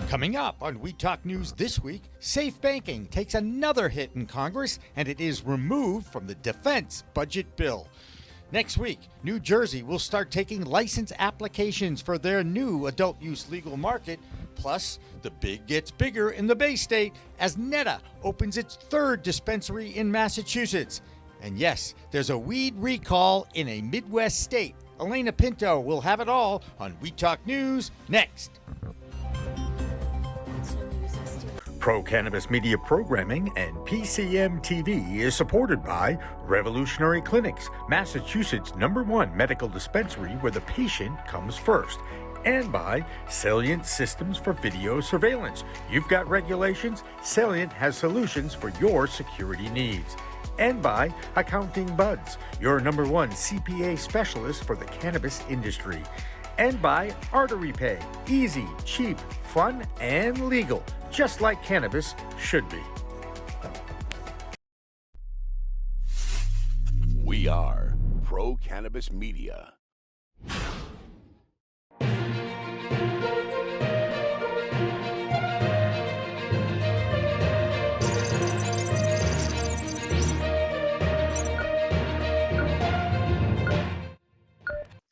Coming up on We Talk News this week, safe banking takes another hit in Congress and it is removed from the defense budget bill. Next week, New Jersey will start taking license applications for their new adult use legal market. Plus, the big gets bigger in the Bay State as Netta opens its third dispensary in Massachusetts. And yes, there's a weed recall in a Midwest state. Alaina Pinto will have it all on We Talk News next. Pro-Cannabis Media Programming and PCM TV is supported by Revolutionary Clinics, Massachusetts' #1 medical dispensary where the patient comes first, and by Salient Systems for Video Surveillance. You've got regulations, Salient has solutions for your security needs. And by Accounting Buds, your #1 CPA specialist for the cannabis industry. And by Artery Pay, easy, cheap, fun, and legal, just like cannabis should be. We are Pro-Cannabis Media.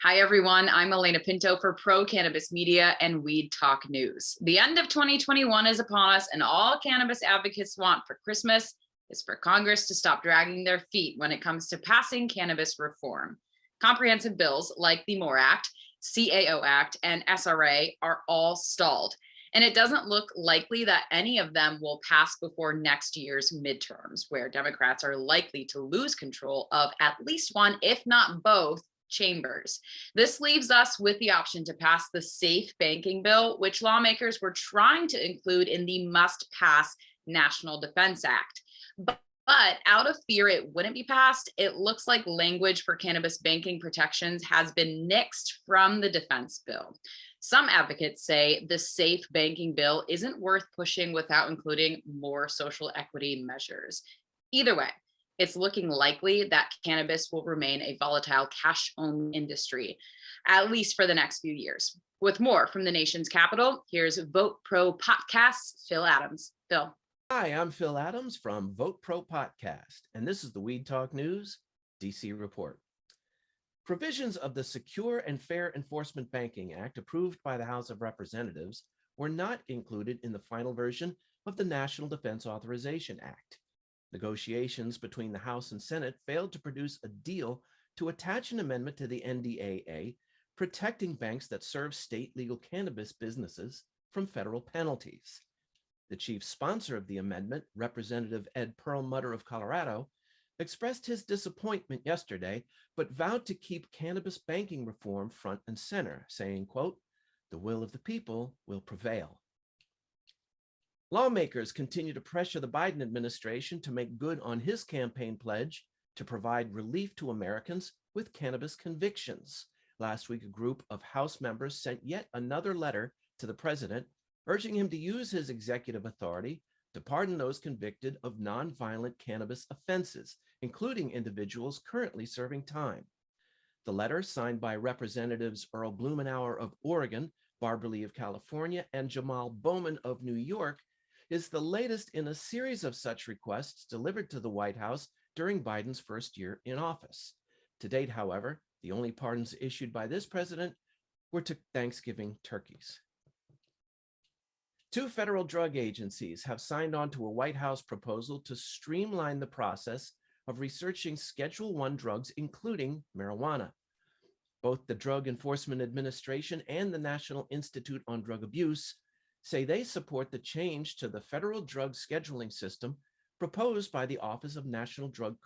Hi, everyone. I'm Alaina Pinto for Pro-Cannabis Media and Weed Talk News. The end of 2021 is upon us, and all cannabis advocates want for Christmas is for Congress to stop dragging their feet when it comes to passing cannabis reform. Comprehensive bills like the MORE Act, CAO Act, and SRA are all stalled, and it doesn't look likely that any of them will pass before next year's midterms, where Democrats are likely to lose control of at least one, if not both, chambers. This leaves us with the option to pass the safe banking bill, which lawmakers were trying to include in the must-pass National Defense Act. But out of fear it wouldn't be passed, it looks like language for cannabis banking protections has been nixed from the defense bill. Some advocates say the safe banking bill isn't worth pushing without including more social equity measures. Either way, it's looking likely that cannabis will remain a volatile cash-only industry, at least for the next few years. With more from the nation's capital, here's Vote Pro Podcast's Phil Adams. Phil. Hi, I'm Phil Adams from Vote Pro Podcast, and this is the Weed Talk News DC Report. Provisions of the Secure and Fair Enforcement Banking Act approved by the House of Representatives were not included in the final version of the National Defense Authorization Act. Negotiations between the House and Senate failed to produce a deal to attach an amendment to the NDAA protecting banks that serve state legal cannabis businesses from federal penalties. The chief sponsor of the amendment, Representative Ed Perlmutter of Colorado, expressed his disappointment yesterday, but vowed to keep cannabis banking reform front and center, saying, quote, "The will of the people will prevail." Lawmakers continue to pressure the Biden administration to make good on his campaign pledge to provide relief to Americans with cannabis convictions. Last week, a group of House members sent yet another letter to the president, urging him to use his executive authority to pardon those convicted of nonviolent cannabis offenses, including individuals currently serving time. The letter, signed by Representatives Earl Blumenauer of Oregon, Barbara Lee of California, and Jamal Bowman of New York, is the latest in a series of such requests delivered to the White House during Biden's first year in office. To date, however, the only pardons issued by this president were to Thanksgiving turkeys. Two federal drug agencies have signed on to a White House proposal to streamline the process of researching Schedule I drugs, including marijuana. Both the Drug Enforcement Administration and the National Institute on Drug Abuse say they support the change to the federal drug scheduling system proposed by the Office of National Drug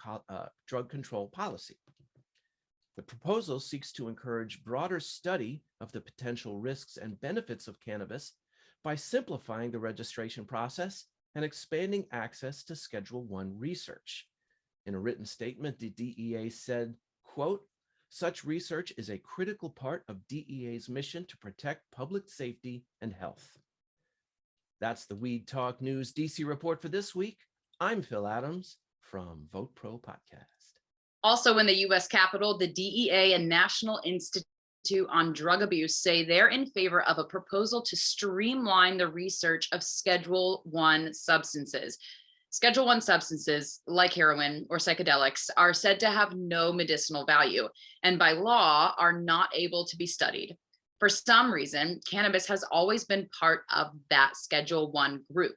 Control Policy. The proposal seeks to encourage broader study of the potential risks and benefits of cannabis by simplifying the registration process and expanding access to Schedule I research. In a written statement, the DEA said, quote, "Such research is a critical part of DEA's mission to protect public safety and health." That's the Weed Talk News DC report for this week. I'm Phil Adams from Vote Pro Podcast. Also in the U.S. Capitol, the DEA and National Institute on drug abuse say they're in favor of a proposal to streamline the research of Schedule 1 substances. Schedule 1 substances like heroin or psychedelics are said to have no medicinal value and by law are not able to be studied. For some reason, cannabis has always been part of that Schedule 1 group.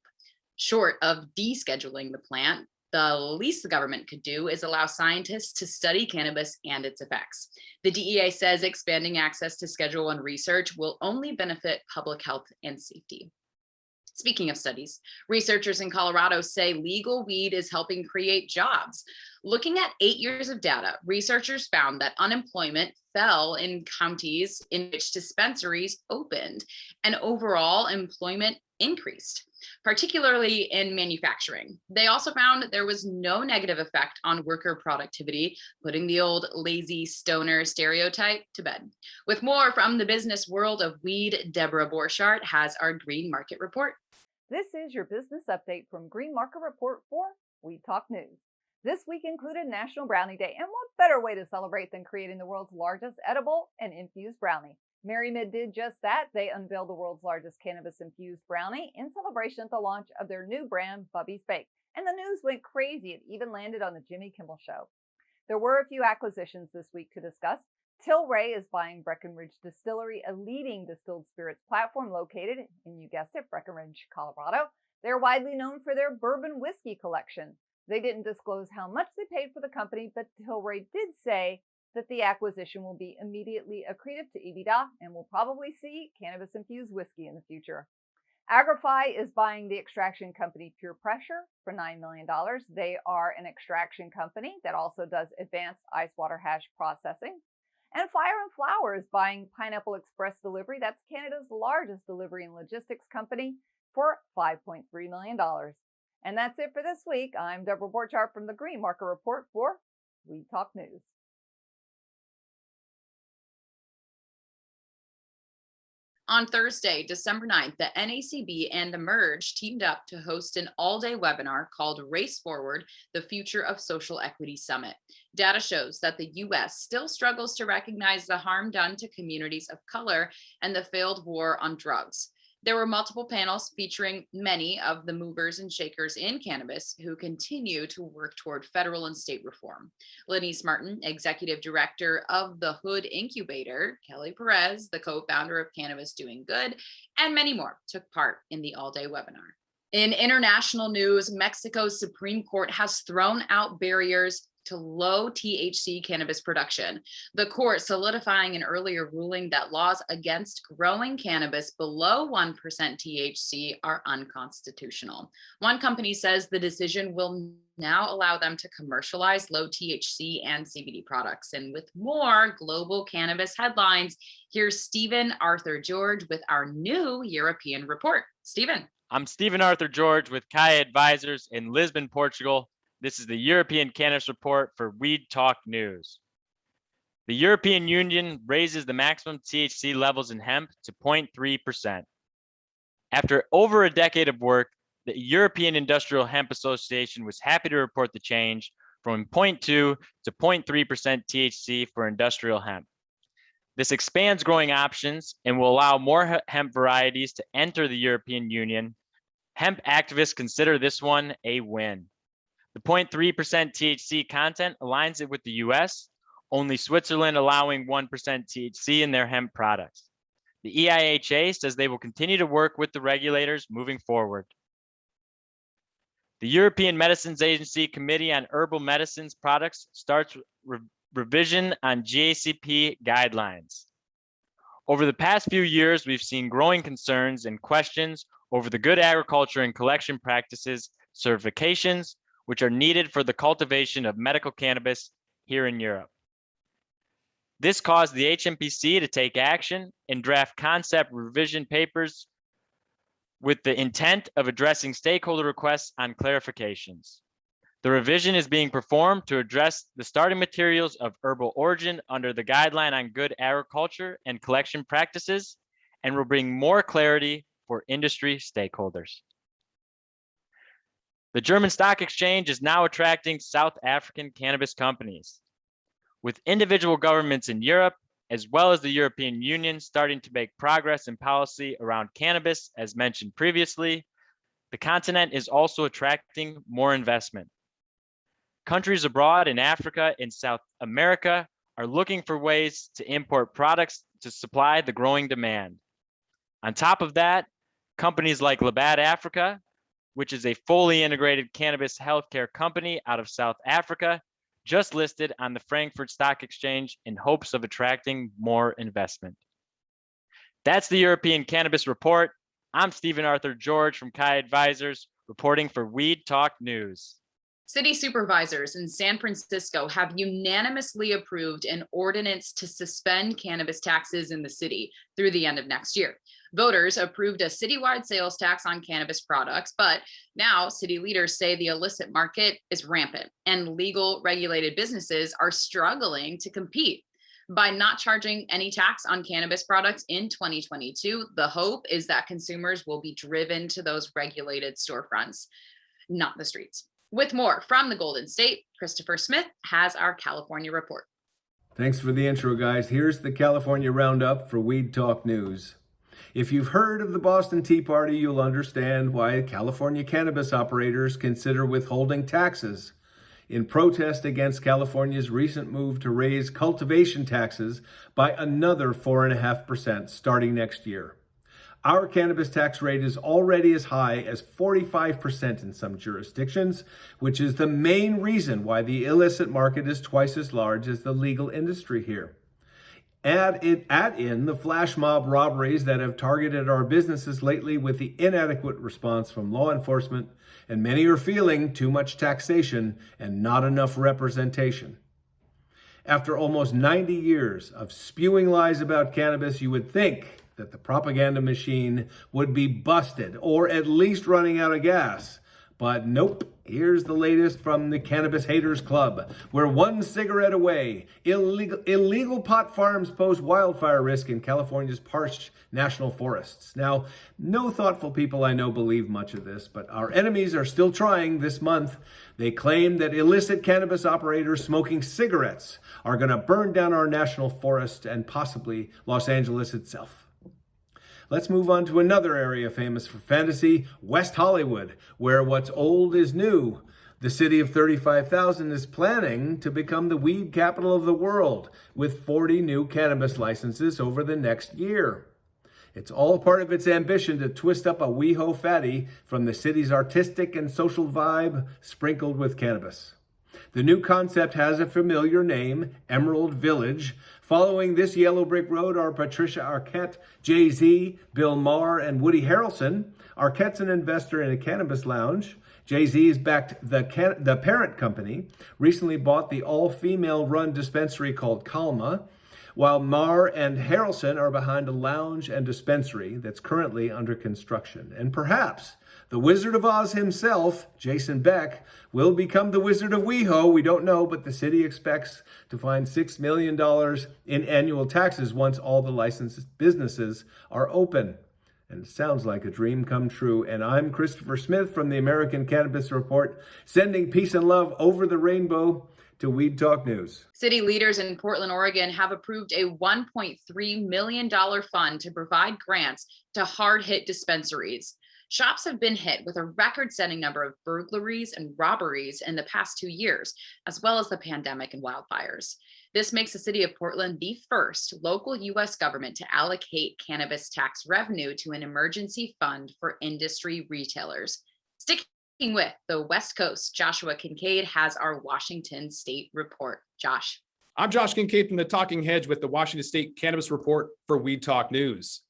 Short of descheduling the plant, the least the government could do is allow scientists to study cannabis and its effects. The DEA says expanding access to Schedule 1 research will only benefit public health and safety. Speaking of studies, researchers in Colorado say legal weed is helping create jobs. Looking at 8 years of data, researchers found that unemployment fell in counties in which dispensaries opened, and overall employment increased, particularly in manufacturing. They also found that there was no negative effect on worker productivity, putting the old lazy stoner stereotype to bed. With more from the business world of weed, Debra Borchardt has our Green Market Report. This is your business update from Green Market Report for Weed Talk News. This week included National Brownie Day, and what better way to celebrate than creating the world's largest edible and infused brownie? MaryMid did just that. They unveiled the world's largest cannabis-infused brownie in celebration at the launch of their new brand, Bubby's Bake. And the news went crazy. It even landed on the Jimmy Kimmel Show. There were a few acquisitions this week to discuss. Tilray is buying Breckenridge Distillery, a leading distilled spirits platform located in, you guessed it, Breckenridge, Colorado. They're widely known for their bourbon whiskey collection. They didn't disclose how much they paid for the company, but Tilray did say that the acquisition will be immediately accretive to EBITDA and will probably see cannabis-infused whiskey in the future. Agrify is buying the extraction company Pure Pressure for $9 million. They are an extraction company that also does advanced ice water hash processing. And Fire and Flower is buying Pineapple Express Delivery. That's Canada's largest delivery and logistics company for $5.3 million. And that's it for this week. I'm Debra Borchardt from the Green Market Report for Weed Talk News. On Thursday, December 9th, the NACB and Emerge teamed up to host an all-day webinar called Race Forward, the Future of Social Equity Summit. Data shows that the U.S. still struggles to recognize the harm done to communities of color and the failed war on drugs. There were multiple panels featuring many of the movers and shakers in cannabis who continue to work toward federal and state reform. Lenise Martin, executive director of the Hood Incubator, Kelly Perez, the co-founder of Cannabis Doing Good, and many more took part in the all-day webinar. In international news, Mexico's Supreme Court has thrown out barriers to low THC cannabis production. The court solidifying an earlier ruling that laws against growing cannabis below 1% THC are unconstitutional. One company says the decision will now allow them to commercialize low THC and CBD products. And with more global cannabis headlines, here's Stephen Arthur George with our new European report. Stephen. I'm Stephen Arthur George with Kaya Advisors in Lisbon, Portugal. This is the European Cannabis Report for Weed Talk News. The European Union raises the maximum THC levels in hemp to 0.3%. After over a decade of work, the European Industrial Hemp Association was happy to report the change from 0.2 to 0.3% THC for industrial hemp. This expands growing options and will allow more hemp varieties to enter the European Union. Hemp activists consider this one a win. The 0.3% THC content aligns it with the US, only Switzerland allowing 1% THC in their hemp products. The EIHA says they will continue to work with the regulators moving forward. The European Medicines Agency Committee on Herbal Medicines Products starts revision on GACP guidelines. Over the past few years, we've seen growing concerns and questions over the good agriculture and collection practices certifications, which are needed for the cultivation of medical cannabis here in Europe. This caused the HMPC to take action and draft concept revision papers with the intent of addressing stakeholder requests on clarifications. The revision is being performed to address the starting materials of herbal origin under the guideline on good agriculture and collection practices and will bring more clarity for industry stakeholders. The German Stock Exchange is now attracting South African cannabis companies. With individual governments in Europe as well as the European Union starting to make progress in policy around cannabis, as mentioned previously, the continent is also attracting more investment. Countries abroad in Africa and South America are looking for ways to import products to supply the growing demand. On top of that, companies like Labatt Africa, which is a fully integrated cannabis healthcare company out of South Africa, just listed on the Frankfurt Stock Exchange in hopes of attracting more investment. That's the European Cannabis Report. I'm Stephen Arthur George from Kai Advisors, reporting for Weed Talk News. City supervisors in San Francisco have unanimously approved an ordinance to suspend cannabis taxes in the city through the end of next year. Voters approved a citywide sales tax on cannabis products, but now city leaders say the illicit market is rampant and legal regulated businesses are struggling to compete. By not charging any tax on cannabis products in 2022, the hope is that consumers will be driven to those regulated storefronts, not the streets. With more from the Golden State, Christopher Smith has our California report. Thanks for the intro, guys. Here's the California Roundup for Weed Talk News. If you've heard of the Boston Tea Party, you'll understand why California cannabis operators consider withholding taxes in protest against California's recent move to raise cultivation taxes by another 4.5% starting next year. Our cannabis tax rate is already as high as 45% in some jurisdictions, which is the main reason why the illicit market is twice as large as the legal industry here. Add in the flash mob robberies that have targeted our businesses lately with the inadequate response from law enforcement, and many are feeling too much taxation and not enough representation. After almost 90 years of spewing lies about cannabis, you would think that the propaganda machine would be busted or at least running out of gas. But nope, here's the latest from the Cannabis Haters Club. We're one cigarette away. Illegal pot farms pose wildfire risk in California's parched national forests. Now, no thoughtful people I know believe much of this, but our enemies are still trying this month. They claim that illicit cannabis operators smoking cigarettes are going to burn down our national forest and possibly Los Angeles itself. Let's move on to another area famous for fantasy, West Hollywood, where what's old is new. The city of 35,000 is planning to become the weed capital of the world with 40 new cannabis licenses over the next year. It's all part of its ambition to twist up a WeHo fatty from the city's artistic and social vibe sprinkled with cannabis. The new concept has a familiar name, Emerald Village. Following this yellow brick road are Patricia Arquette, Jay-Z, Bill Maher, and Woody Harrelson. Arquette's an investor in a cannabis lounge. Jay-Z has backed the parent company, recently bought the all-female run dispensary called Calma, while Maher and Harrelson are behind a lounge and dispensary that's currently under construction. And perhaps the Wizard of Oz himself, Jason Beck, will become the Wizard of WeHo. We don't know, but the city expects to find $6 million in annual taxes once all the licensed businesses are open. And it sounds like a dream come true. And I'm Christopher Smith from the American Cannabis Report, sending peace and love over the rainbow to Weed Talk News. City leaders in Portland, Oregon have approved a $1.3 million fund to provide grants to hard-hit dispensaries. Shops have been hit with a record-setting number of burglaries and robberies in the past 2 years, as well as the pandemic and wildfires. This makes the city of Portland the first local U.S. government to allocate cannabis tax revenue to an emergency fund for industry retailers. Sticking with the West Coast, Joshua Kincaid has our Washington State report. Josh. I'm Josh Kincaid from the Talking Hedge with the Washington State Cannabis Report for Weed Talk News.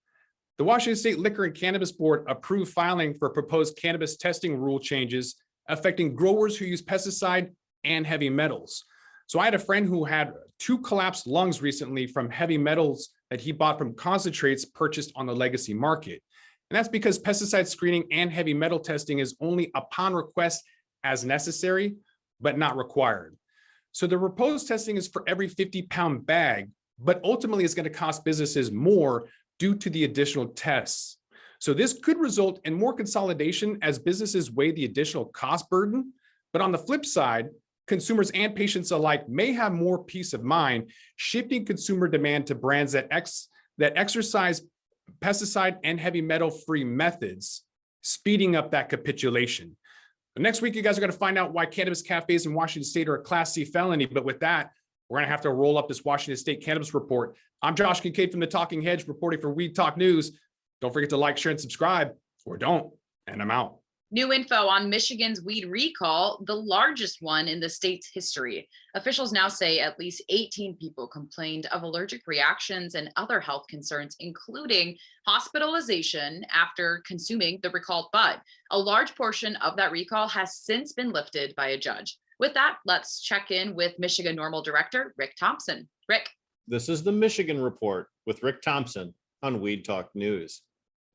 The Washington State Liquor and Cannabis Board approved filing for proposed cannabis testing rule changes affecting growers who use pesticide and heavy metals. So I had a friend who had 2 collapsed lungs recently from heavy metals that he bought from concentrates purchased on the legacy market. And that's because pesticide screening and heavy metal testing is only upon request as necessary, but not required. So the proposed testing is for every 50-pound bag, but ultimately it's going to cost businesses more due to the additional tests. So this could result in more consolidation as businesses weigh the additional cost burden. But on the flip side, consumers and patients alike may have more peace of mind, shifting consumer demand to brands that exercise pesticide and heavy metal-free methods, speeding up that capitulation. Next week, you guys are going to find out why cannabis cafes in Washington State are a Class C felony. But with that, we're going to have to roll up this Washington State Cannabis Report. I'm Josh Kincaid from the Talking Hedge, reporting for Weed Talk News. Don't forget to like, share, and subscribe, or don't. And I'm out. New info on Michigan's weed recall, the largest one in the state's history. Officials now say at least 18 people complained of allergic reactions and other health concerns, including hospitalization after consuming the recalled bud. A large portion of that recall has since been lifted by a judge. With that, let's check in with Michigan Normal Director Rick Thompson. Rick. This is the Michigan Report with Rick Thompson on Weed Talk News.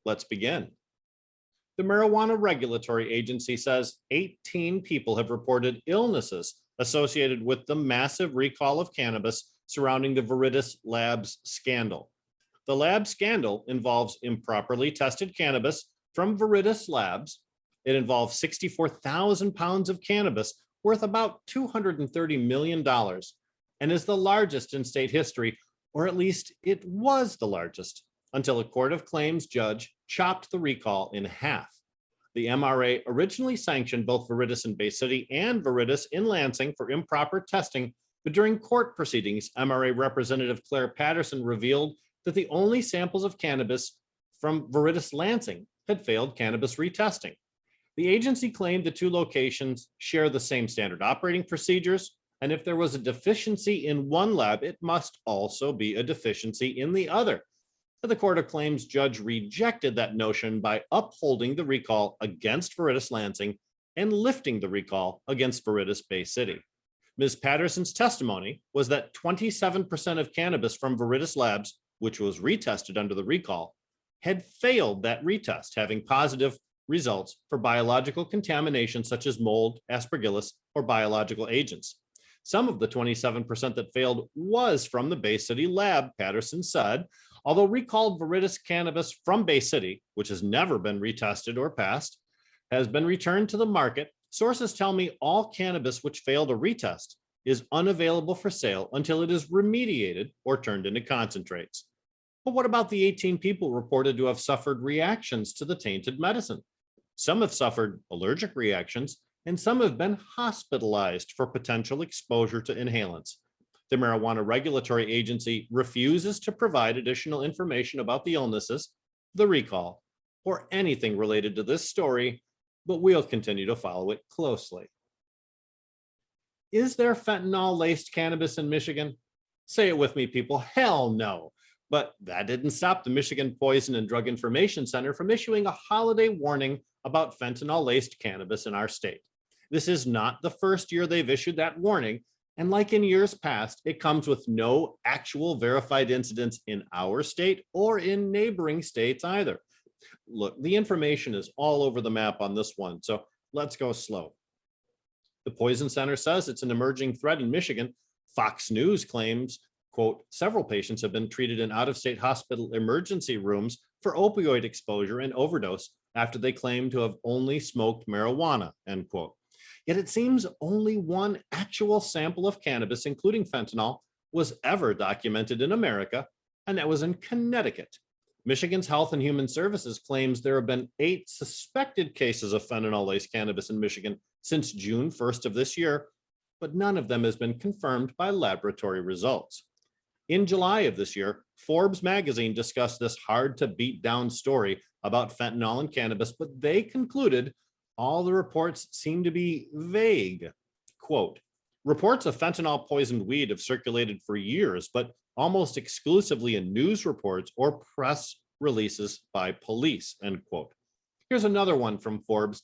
Let's begin. The Marijuana Regulatory Agency says 18 people have reported illnesses associated with the massive recall of cannabis surrounding the Veritas Labs scandal. The lab scandal involves improperly tested cannabis from Veritas Labs. It involves 64,000 pounds of cannabis worth about $230 million and is the largest in state history, or at least it was the largest, until a Court of Claims judge chopped the recall in half. The MRA originally sanctioned both Veritas in Bay City and Veritas in Lansing for improper testing, but during court proceedings, MRA Representative Claire Patterson revealed that the only samples of cannabis from Veritas Lansing had failed cannabis retesting. The agency claimed the two locations share the same standard operating procedures, and if there was a deficiency in one lab, it must also be a deficiency in the other. The Court of Claims judge rejected that notion by upholding the recall against Veritas Lansing and lifting the recall against Veritas Bay City. Ms. Patterson's testimony was that 27% of cannabis from Veritas Labs, which was retested under the recall, had failed that retest, having positive results for biological contamination such as mold, aspergillus, or biological agents. Some of the 27% that failed was from the Bay City lab, Patterson said. Although recalled Veritas cannabis from Bay City, which has never been retested or passed, has been returned to the market, sources tell me all cannabis which failed a retest is unavailable for sale until it is remediated or turned into concentrates. But what about the 18 people reported to have suffered reactions to the tainted medicine? Some have suffered allergic reactions, and some have been hospitalized for potential exposure to inhalants. The Marijuana Regulatory Agency refuses to provide additional information about the illnesses, the recall, or anything related to this story, but we'll continue to follow it closely. Is there fentanyl-laced cannabis in Michigan? Say it with me, people. Hell no. But that didn't stop the Michigan Poison and Drug Information Center from issuing a holiday warning about fentanyl-laced cannabis in our state. This is not the first year they've issued that warning, and like in years past, it comes with no actual verified incidents in our state or in neighboring states either. Look, the information is all over the map on this one, so let's go slow. The Poison Center says it's an emerging threat in Michigan. Fox News claims, quote, several patients have been treated in out-of-state hospital emergency rooms for opioid exposure and overdose after they claim to have only smoked marijuana, end quote. Yet it seems only one actual sample of cannabis, including fentanyl, was ever documented in America, and that was in Connecticut. Michigan's Health and Human Services claims there have been 8 suspected cases of fentanyl-laced cannabis in Michigan since June 1st of this year, but none of them has been confirmed by laboratory results. In July of this year, Forbes magazine discussed this hard-to-beat-down story about fentanyl and cannabis, but they concluded all the reports seem to be vague. Quote, reports of fentanyl poisoned weed have circulated for years, but almost exclusively in news reports or press releases by police, end quote. Here's another one from Forbes.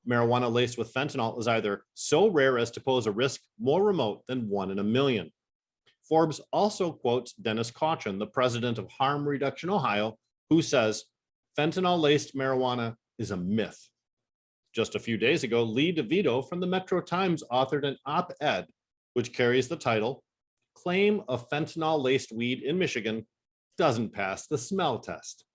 Marijuana laced with fentanyl is either so rare as to pose a risk more remote than 1 in a million. Forbes also quotes Dennis Caution, the president of Harm Reduction Ohio, who says fentanyl-laced marijuana is a myth. Just a few days ago, Lee DeVito from the Metro Times authored an op-ed which carries the title, Claim of Fentanyl-Laced Weed in Michigan Doesn't Pass the Smell Test.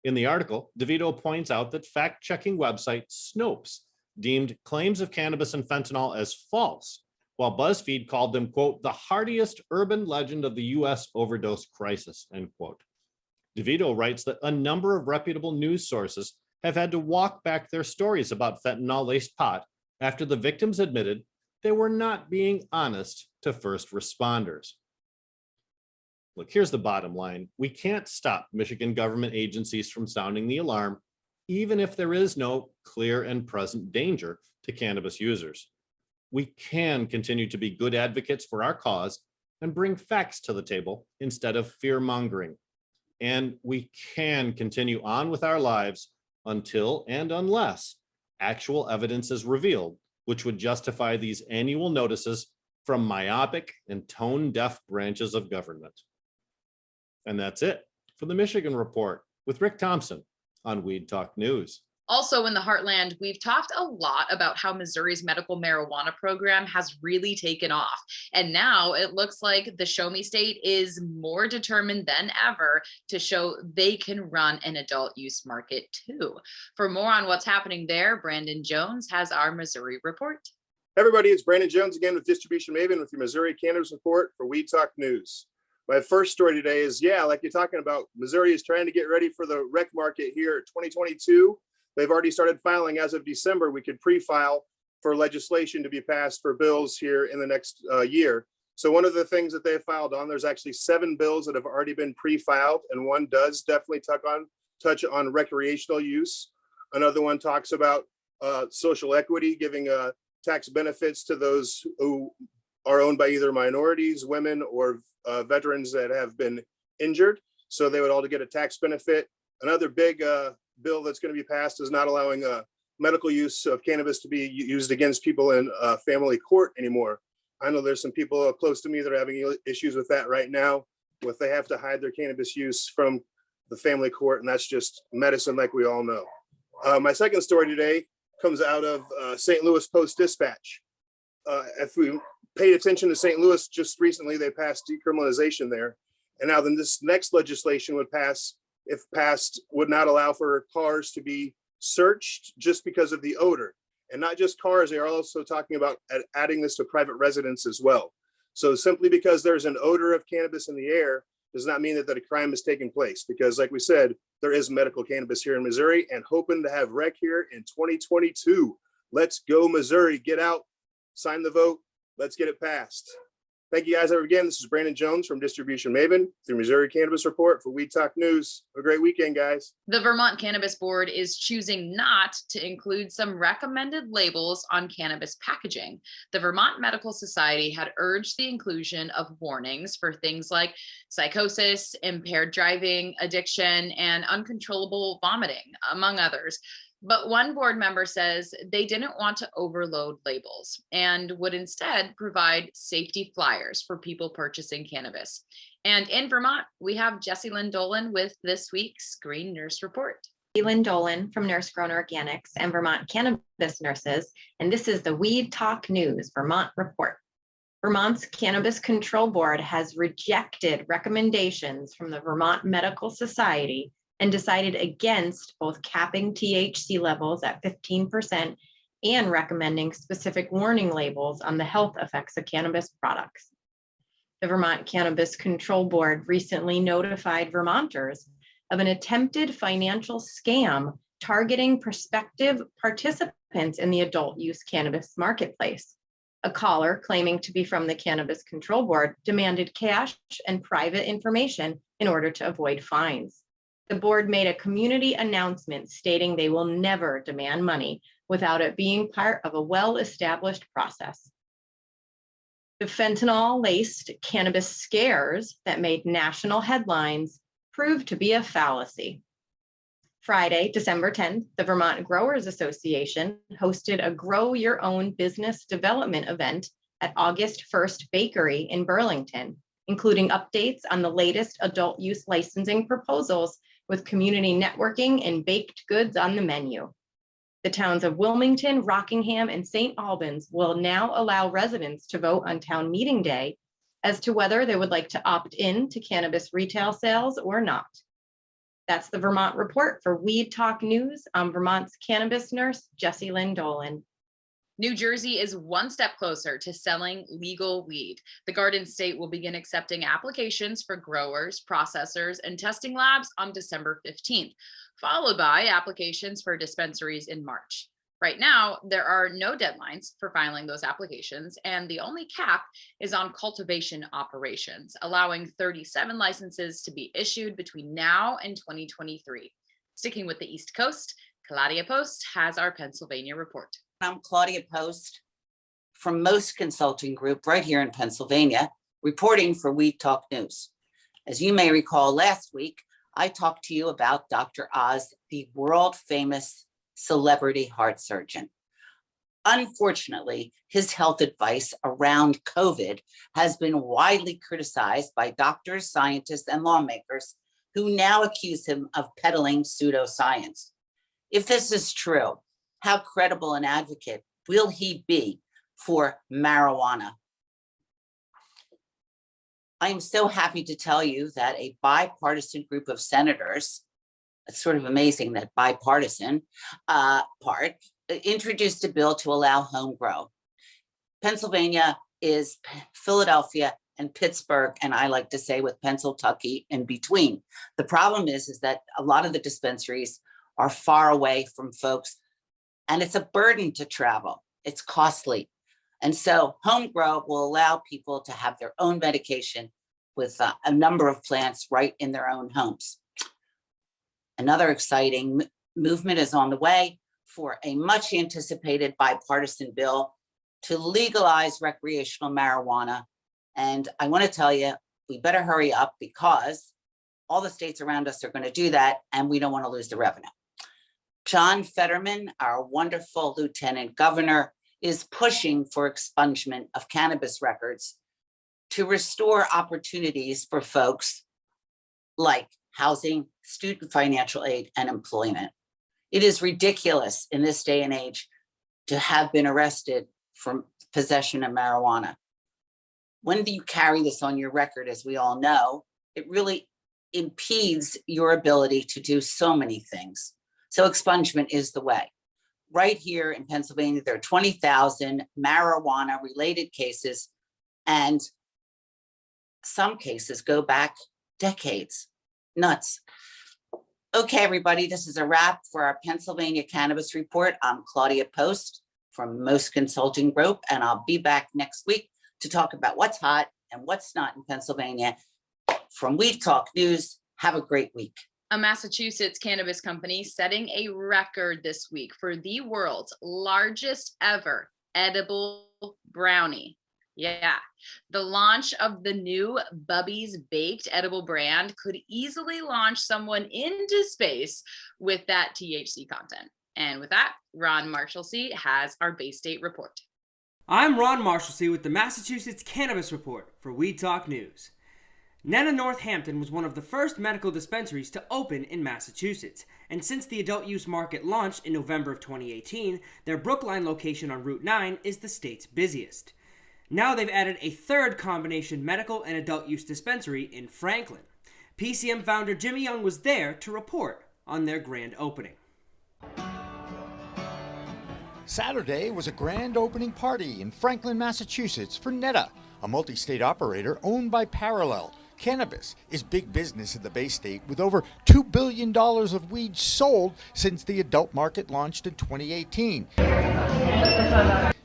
In the article, DeVito points out that fact-checking website Snopes deemed claims of cannabis and fentanyl as false, while BuzzFeed called them, quote, the hardiest urban legend of the US overdose crisis, end quote. DeVito writes that a number of reputable news sources have had to walk back their stories about fentanyl-laced pot after the victims admitted they were not being honest to first responders. Look, here's the bottom line. We can't stop Michigan government agencies from sounding the alarm, even if there is no clear and present danger to cannabis users. We can continue to be good advocates for our cause and bring facts to the table instead of fear-mongering. And we can continue on with our lives until and unless actual evidence is revealed, which would justify these annual notices from myopic and tone-deaf branches of government. And that's it for the Michigan Report with Rick Thompson on Weed Talk News. Also in the heartland, we've talked a lot about how Missouri's medical marijuana program has really taken off. And now it looks like the Show Me State is more determined than ever to show they can run an adult use market too. For more on what's happening there, Brandon Jones has our Missouri Report. Hey everybody, it's Brandon Jones again with Distribution Maven with your Missouri Cannabis Report for Weed Talk News. My first story today is, like you're talking about, Missouri is trying to get ready for the rec market here 2022. They've already started filing. As of December, we could pre-file for legislation to be passed for bills here in the next year. So one of the things that they filed on, there's actually 7 bills that have already been pre-filed, and one does definitely touch on recreational use. Another one talks about social equity, giving tax benefits to those who are owned by either minorities, women, or veterans that have been injured. So they would all get a tax benefit. Another big bill that's going to be passed is not allowing medical use of cannabis to be used against people in family court anymore. I know there's some people close to me that are having issues with that right now, with they have to hide their cannabis use from the family court, and that's just medicine like we all know. My second story today comes out of St. Louis Post-Dispatch. If we paid attention to St. Louis just recently, they passed decriminalization there. And now then this next legislation would pass, if passed, would not allow for cars to be searched just because of the odor. And not just cars, they are also talking about adding this to private residents as well. So simply because there's an odor of cannabis in the air does not mean that a crime is taking place, because like we said, there is medical cannabis here in Missouri, and hoping to have rec here in 2022. Let's go Missouri, get out, sign the vote, let's get it passed. Thank you guys again. This is Brandon Jones from Distribution Maven through Missouri Cannabis Report for Weed Talk News. Have a great weekend, guys. The Vermont Cannabis Board is choosing not to include some recommended labels on cannabis packaging. The Vermont Medical Society had urged the inclusion of warnings for things like psychosis, impaired driving, addiction, and uncontrollable vomiting, among others. But one board member says they didn't want to overload labels and would instead provide safety flyers for people purchasing cannabis. And in Vermont, we have Jessilyn Dolan with this week's Green Nurse Report. Jessilyn Dolan from Nurse Grown Organics and Vermont Cannabis Nurses, and this is the Weed Talk News Vermont Report. Vermont's Cannabis Control Board has rejected recommendations from the Vermont Medical Society and decided against both capping THC levels at 15% and recommending specific warning labels on the health effects of cannabis products. The Vermont Cannabis Control Board recently notified Vermonters of an attempted financial scam targeting prospective participants in the adult use cannabis marketplace. A caller claiming to be from the Cannabis Control Board demanded cash and private information in order to avoid fines. The board made a community announcement stating they will never demand money without it being part of a well-established process. The fentanyl-laced cannabis scares that made national headlines proved to be a fallacy. Friday, December 10th, the Vermont Growers Association hosted a Grow Your Own Business Development event at August 1st Bakery in Burlington, including updates on the latest adult use licensing proposals with community networking and baked goods on the menu. The towns of Wilmington, Rockingham, and St. Albans will now allow residents to vote on town meeting day as to whether they would like to opt in to cannabis retail sales or not. That's the Vermont Report for Weed Talk News. I'm Vermont's cannabis nurse, Jessilyn Dolan. New Jersey is one step closer to selling legal weed. The Garden State will begin accepting applications for growers, processors, and testing labs on December 15th, followed by applications for dispensaries in March. Right now, there are no deadlines for filing those applications, and the only cap is on cultivation operations, allowing 37 licenses to be issued between now and 2023. Sticking with the East Coast, Claudia Post has our Pennsylvania report. I'm Claudia Post from Most Consulting Group right here in Pennsylvania, reporting for Weed Talk News. As you may recall, last week, I talked to you about Dr. Oz, the world famous celebrity heart surgeon. Unfortunately, his health advice around COVID has been widely criticized by doctors, scientists, and lawmakers who now accuse him of peddling pseudoscience. If this is true, how credible an advocate will he be for marijuana? I am so happy to tell you that a bipartisan group of senators, it's sort of amazing that bipartisan part, introduced a bill to allow home grow. Pennsylvania is Philadelphia and Pittsburgh, and I like to say with Pennsylvania in between. The problem is that a lot of the dispensaries are far away from folks, and it's a burden to travel. It's costly. And so home grow will allow people to have their own medication with a number of plants right in their own homes. Another exciting movement is on the way for a much anticipated bipartisan bill to legalize recreational marijuana. And I want to tell you, we better hurry up because all the states around us are going to do that, and we don't want to lose the revenue. John Fetterman, our wonderful lieutenant governor, is pushing for expungement of cannabis records to restore opportunities for folks like housing, student financial aid, and employment. It is ridiculous in this day and age to have been arrested for possession of marijuana. When do you carry this on your record? As we all know, it really impedes your ability to do so many things. So expungement is the way. Right here in Pennsylvania, there are 20,000 marijuana related cases, and some cases go back decades. Nuts. Okay, everybody, this is a wrap for our Pennsylvania Cannabis Report. I'm Claudia Post from Most Consulting Group, and I'll be back next week to talk about what's hot and what's not in Pennsylvania. From Weed Talk News, have a great week. A Massachusetts cannabis company setting a record this week for the world's largest ever edible brownie. Yeah, the launch of the new Bubby's Baked edible brand could easily launch someone into space with that THC content. And with that, Ron Marshalsea has our Bay State report. I'm Ron Marshalsea with the Massachusetts Cannabis Report for Weed Talk News. Nana Northampton was one of the first medical dispensaries to open in Massachusetts, and since the adult use market launched in November of 2018, their Brookline location on Route 9 is the state's busiest. Now they've added a third combination medical and adult use dispensary in Franklin. PCM founder Jimmy Young was there to report on their grand opening. Saturday was a grand opening party in Franklin, Massachusetts for Netta, a multi-state operator owned by Parallel. Cannabis is big business in the Bay State, with over $2 billion of weed sold since the adult market launched in 2018.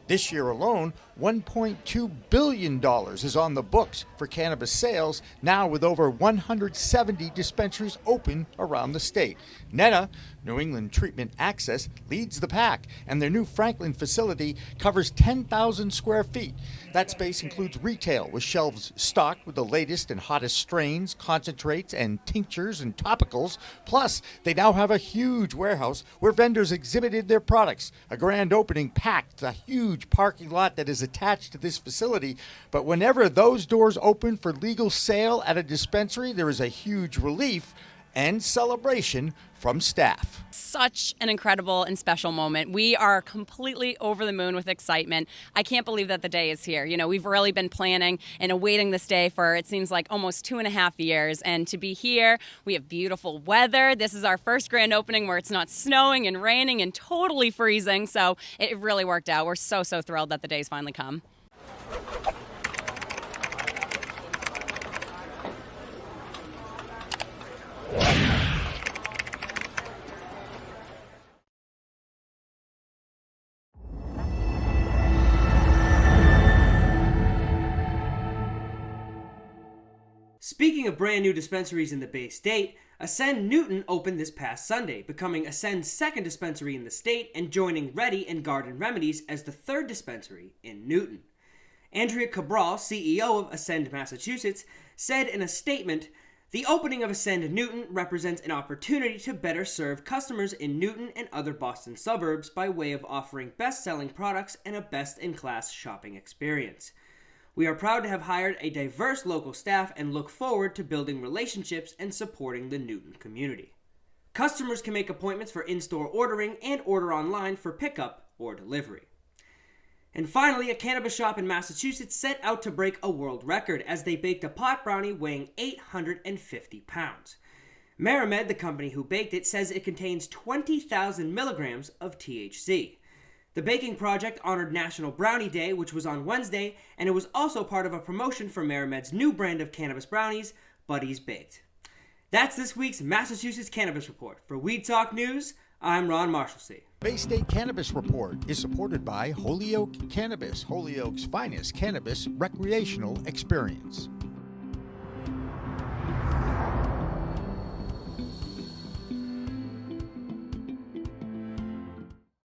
This year alone, $1.2 billion is on the books for cannabis sales, now with over 170 dispensaries open around the state. Netta, New England Treatment Access, leads the pack, and their new Franklin facility covers 10,000 square feet. That space includes retail, with shelves stocked with the latest and hottest strains, concentrates, and tinctures and topicals. Plus, they now have a huge warehouse where vendors exhibited their products. A grand opening packed a huge parking lot that is attached to this facility. But whenever those doors open for legal sale at a dispensary, there is a huge relief and celebration from staff. Such an incredible and special moment. We are completely over the moon with excitement. I can't believe that the day is here. You know, we've really been planning and awaiting this day for, it seems like, almost 2.5 years. And to be here, we have beautiful weather. This is our first grand opening where it's not snowing and raining and totally freezing. So it really worked out. We're so thrilled that the day's finally come. Speaking of brand new dispensaries in the Bay State, Ascend Newton opened this past Sunday, becoming Ascend's second dispensary in the state and joining Ready and Garden Remedies as the third dispensary in Newton. Andrea Cabral, CEO of Ascend Massachusetts, said in a statement, "The opening of Ascend Newton represents an opportunity to better serve customers in Newton and other Boston suburbs by way of offering best-selling products and a best-in-class shopping experience. We are proud to have hired a diverse local staff and look forward to building relationships and supporting the Newton community. Customers can make appointments for in-store ordering and order online for pickup or delivery." And finally, a cannabis shop in Massachusetts set out to break a world record as they baked a pot brownie weighing 850 pounds. Maramed, the company who baked it, says it contains 20,000 milligrams of THC. The baking project honored National Brownie Day, which was on Wednesday, and it was also part of a promotion for Maramed's new brand of cannabis brownies, Buddy's Baked. That's this week's Massachusetts Cannabis Report. For Weed Talk News, I'm Ron Marshalsea. Bay State Cannabis Report is supported by Holyoke Cannabis, Holyoke's finest cannabis recreational experience.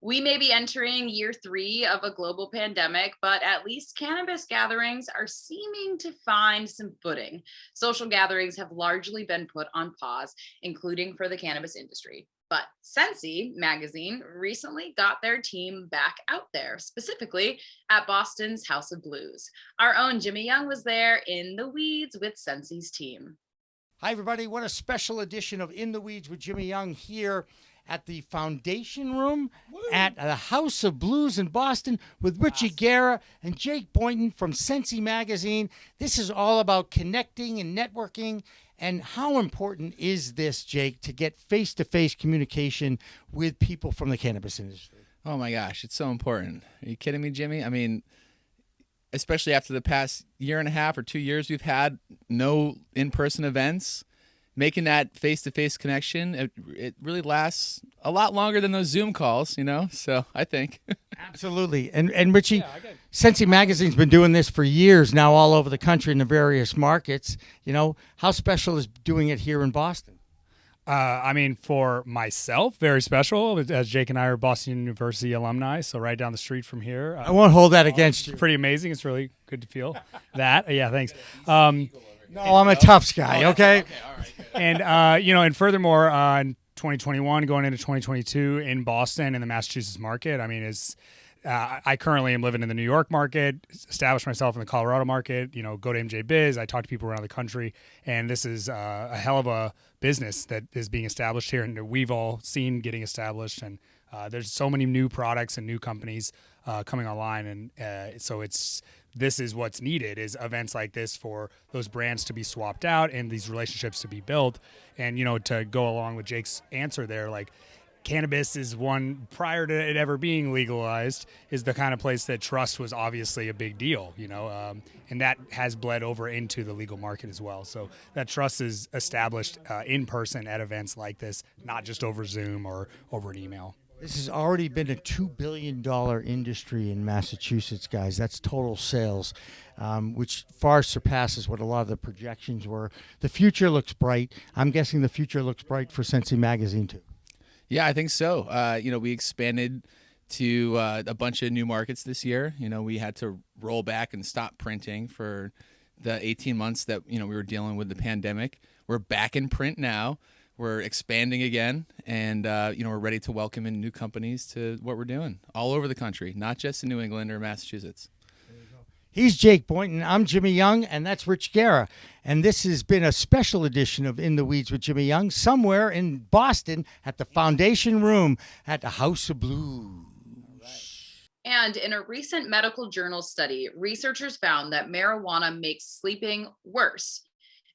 We may be entering year 3 of a global pandemic, but at least cannabis gatherings are seeming to find some footing. Social gatherings have largely been put on pause, including for the cannabis industry. But Sensi magazine recently got their team back out there, specifically at Boston's House of Blues. Our own Jimmy Young was there in the weeds with Sensi's team. Hi, everybody. What a special edition of In the Weeds with Jimmy Young here at the Foundation Room at the House of Blues in Boston with Richie Guerra and Jake Boynton from Sensi Magazine. This is all about connecting and networking. And how important is this, Jake, to get face-to-face communication with people from the cannabis industry? Oh, my gosh. It's so important. Are you kidding me, Jimmy? I mean, especially after the past year and a half or 2 years, we've had no in-person events. Making that face-to-face connection, it really lasts a lot longer than those Zoom calls, you know? So I think. Absolutely. And Richie, Sensi Magazine's been doing this for years now all over the country in the various markets. You know, how special is doing it here in Boston? I mean, for myself, very special, as Jake and I are Boston University alumni, so right down the street from here. I won't hold that against you. Pretty amazing. It's really good to feel that. Yeah, thanks. No, I'm a tough guy, okay? Okay, all right. And, you know, and furthermore, in 2021, going into 2022 in Boston in the Massachusetts market, I mean, I currently am living in the New York market, established myself in the Colorado market, you know, go to MJ Biz. I talk to people around the country, and this is a hell of a business that is being established here, and we've all seen getting established. And there's so many new products and new companies coming online, and so this is what's needed, is events like this for those brands to be swapped out and these relationships to be built. And, you know, to go along with Jake's answer there, like, cannabis is one, prior to it ever being legalized, is the kind of place that trust was obviously a big deal, you know, and that has bled over into the legal market as well. So that trust is established in person at events like this, not just over Zoom or over an email. This has already been a $2 billion industry in Massachusetts, guys. That's total sales, which far surpasses what a lot of the projections were. The future looks bright. I'm guessing the future looks bright for Sensi Magazine, too. Yeah, I think so. You know, we expanded to a bunch of new markets this year. You know, we had to roll back and stop printing for the 18 months that, you know, we were dealing with the pandemic. We're back in print now. We're expanding again, and you know, we're ready to welcome in new companies to what we're doing all over the country, not just in New England or Massachusetts. He's Jake Boynton. I'm Jimmy Young, and that's Rich Guerra. And this has been a special edition of In the Weeds with Jimmy Young, somewhere in Boston at the Foundation Room at the House of Blues. And in a recent medical journal study, researchers found that marijuana makes sleeping worse,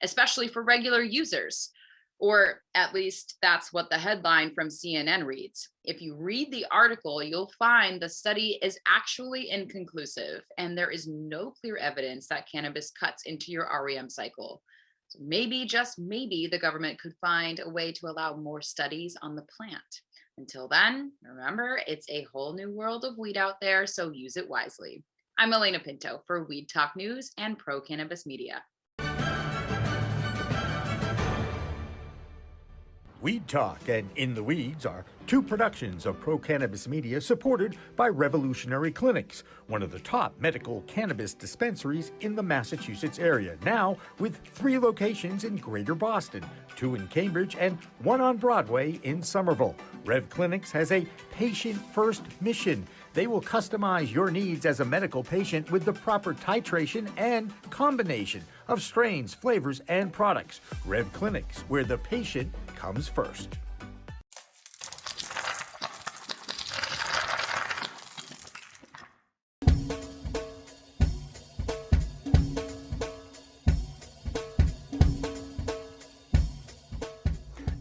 especially for regular users. Or at least that's what the headline from CNN reads. If you read the article, you'll find the study is actually inconclusive, and there is no clear evidence that cannabis cuts into your REM cycle. So maybe, just maybe, the government could find a way to allow more studies on the plant. Until then, remember, it's a whole new world of weed out there, so use it wisely. I'm Alaina Pinto for Weed Talk News and Pro Cannabis Media. Weed Talk and In the Weeds are two productions of Pro Cannabis Media supported by Revolutionary Clinics, one of the top medical cannabis dispensaries in the Massachusetts area, now with 3 locations in Greater Boston, 2 in Cambridge and 1 on Broadway in Somerville. Rev Clinics has a patient-first mission. They will customize your needs as a medical patient with the proper titration and combination of strains, flavors, and products. Rev Clinics, where the patient comes first.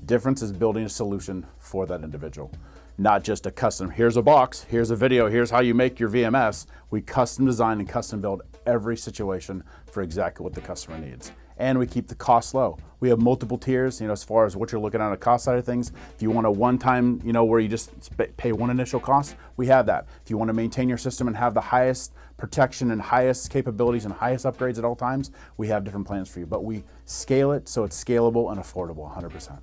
Difference is building a solution for that individual, not just a custom, here's a box, here's a video, here's how you make your VMS. We custom design and custom build every situation for exactly what the customer needs. And we keep the costs low. We have multiple tiers, as far as what you're looking at on the cost side of things. If you want a one-time, where you just pay one initial cost, we have that. If you want to maintain your system and have the highest protection and highest capabilities and highest upgrades at all times, we have different plans for you. But we scale it so it's scalable and affordable 100%.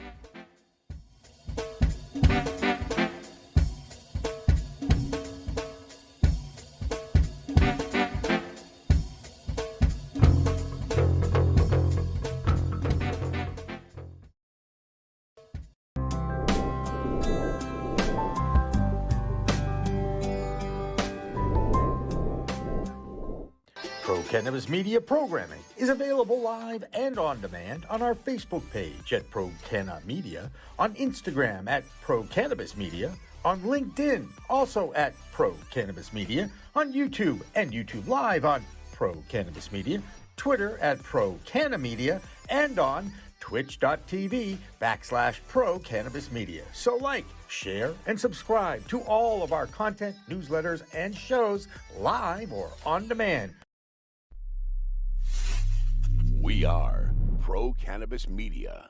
Pro Cannabis Media programming is available live and on demand on our Facebook page at Pro Canna Media, on Instagram at Pro Cannabis Media, on LinkedIn also at Pro Cannabis Media, on YouTube and YouTube Live on Pro Cannabis Media, Twitter at Pro Canna Media, and on twitch.tv/Pro Cannabis Media. So like, share, and subscribe to all of our content, newsletters, and shows live or on demand. We are Pro Cannabis Media.